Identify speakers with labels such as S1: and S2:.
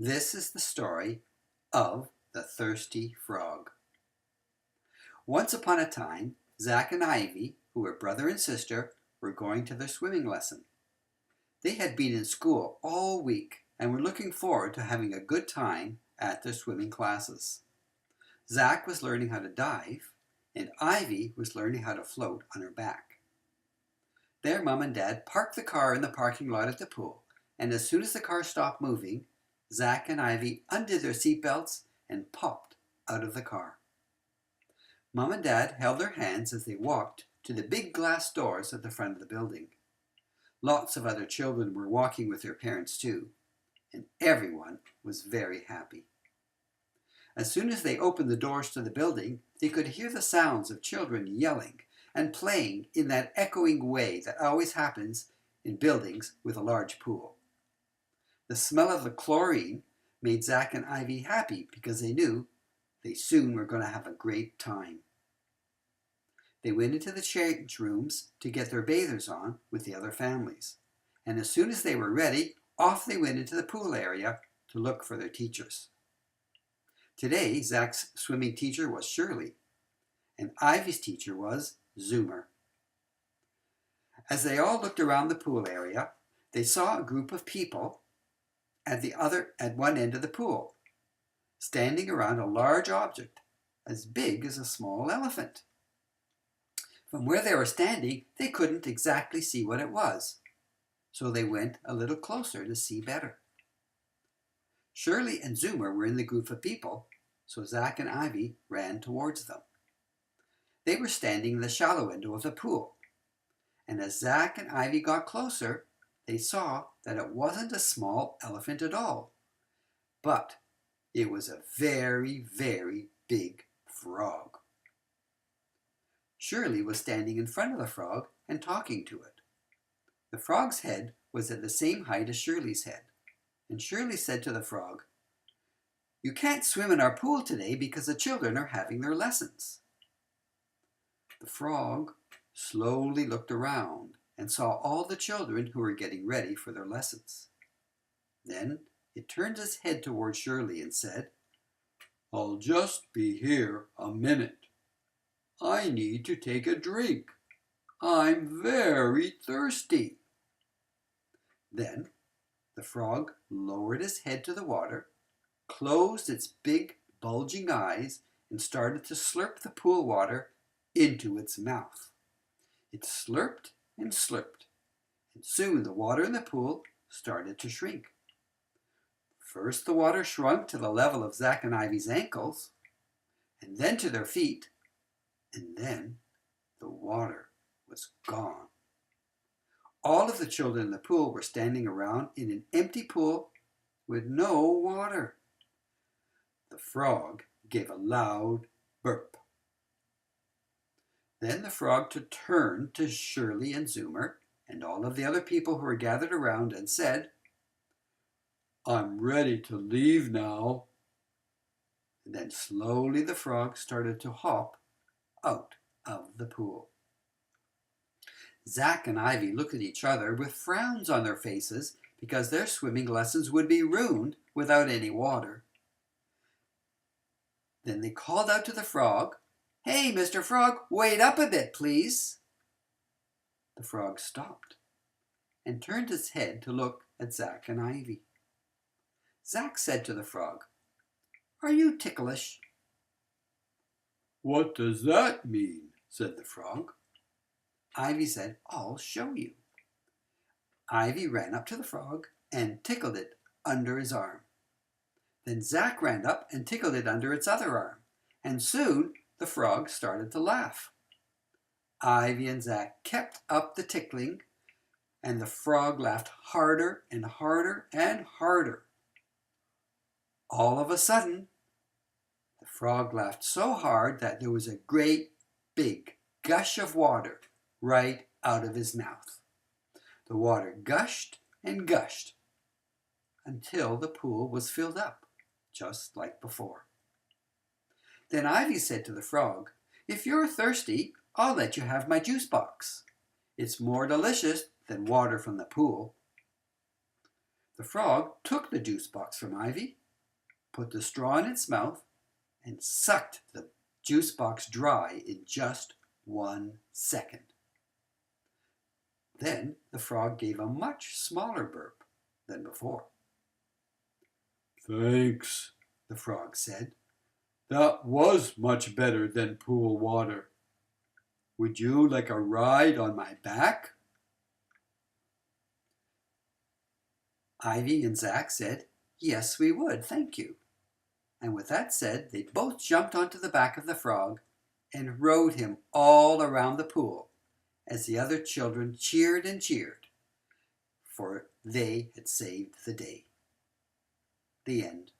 S1: This is the story of the Thirsty Frog. Once upon a time, Zach and Ivy, who were brother and sister, were going to their swimming lesson. They had been in school all week and were looking forward to having a good time at their swimming classes. Zach was learning how to dive, and Ivy was learning how to float on her back. Their mom and dad parked the car in the parking lot at the pool, and as soon as the car stopped moving, Zach and Ivy undid their seatbelts and popped out of the car. Mom and Dad held their hands as they walked to the big glass doors at the front of the building. Lots of other children were walking with their parents too, and everyone was very happy. As soon as they opened the doors to the building, they could hear the sounds of children yelling and playing in that echoing way that always happens in buildings with a large pool. The smell of the chlorine made Zach and Ivy happy because they knew they soon were going to have a great time. They went into the change rooms to get their bathers on with the other families. And as soon as they were ready, off they went into the pool area to look for their teachers. Today, Zach's swimming teacher was Shirley, and Ivy's teacher was Zoomer. As they all looked around the pool area, they saw a group of people at one end of the pool, standing around a large object as big as a small elephant. From where they were standing, they couldn't exactly see what it was, so they went a little closer to see better. Shirley and Zoomer were in the group of people, so Zach and Ivy ran towards them. They were standing in the shallow end of the pool, and as Zach and Ivy got closer, they saw that it wasn't a small elephant at all, but it was a very, very big frog. Shirley was standing in front of the frog and talking to it. The frog's head was at the same height as Shirley's head, and Shirley said to the frog, "You can't swim in our pool today because the children are having their lessons." The frog slowly looked around and saw all the children who were getting ready for their lessons. Then it turned its head toward Shirley and said, "I'll just be here a minute. I need to take a drink. I'm very thirsty." Then the frog lowered his head to the water, closed its big bulging eyes, and started to slurp the pool water into its mouth. It slurped and slurped, and soon the water in the pool started to shrink. First the water shrunk to the level of Zach and Ivy's ankles, and then to their feet, and then the water was gone. All of the children in the pool were standing around in an empty pool with no water. The frog gave a loud burp. Then the frog turned to Shirley and Zoomer and all of the other people who were gathered around and said, "I'm ready to leave now." And then slowly the frog started to hop out of the pool. Zach and Ivy looked at each other with frowns on their faces because their swimming lessons would be ruined without any water. Then they called out to the frog, "Hey, Mr. Frog, wait up a bit, please." The frog stopped and turned its head to look at Zach and Ivy. Zach said to the frog, "Are you ticklish?" "What does that mean?" said the frog. Ivy said, "I'll show you." Ivy ran up to the frog and tickled it under his arm. Then Zach ran up and tickled it under its other arm, and soon the frog started to laugh. Ivy and Zach kept up the tickling, and the frog laughed harder and harder and harder. All of a sudden, the frog laughed so hard that there was a great big gush of water right out of his mouth. The water gushed and gushed until the pool was filled up, just like before. Then Ivy said to the frog, "If you're thirsty, I'll let you have my juice box. It's more delicious than water from the pool." The frog took the juice box from Ivy, put the straw in its mouth, and sucked the juice box dry in just 1 second. Then the frog gave a much smaller burp than before. "Thanks," the frog said. "That was much better than pool water. Would you like a ride on my back?" Ivy and Zach said, "Yes, we would, thank you." And with that said, they both jumped onto the back of the frog and rode him all around the pool as the other children cheered and cheered, for they had saved the day. The end.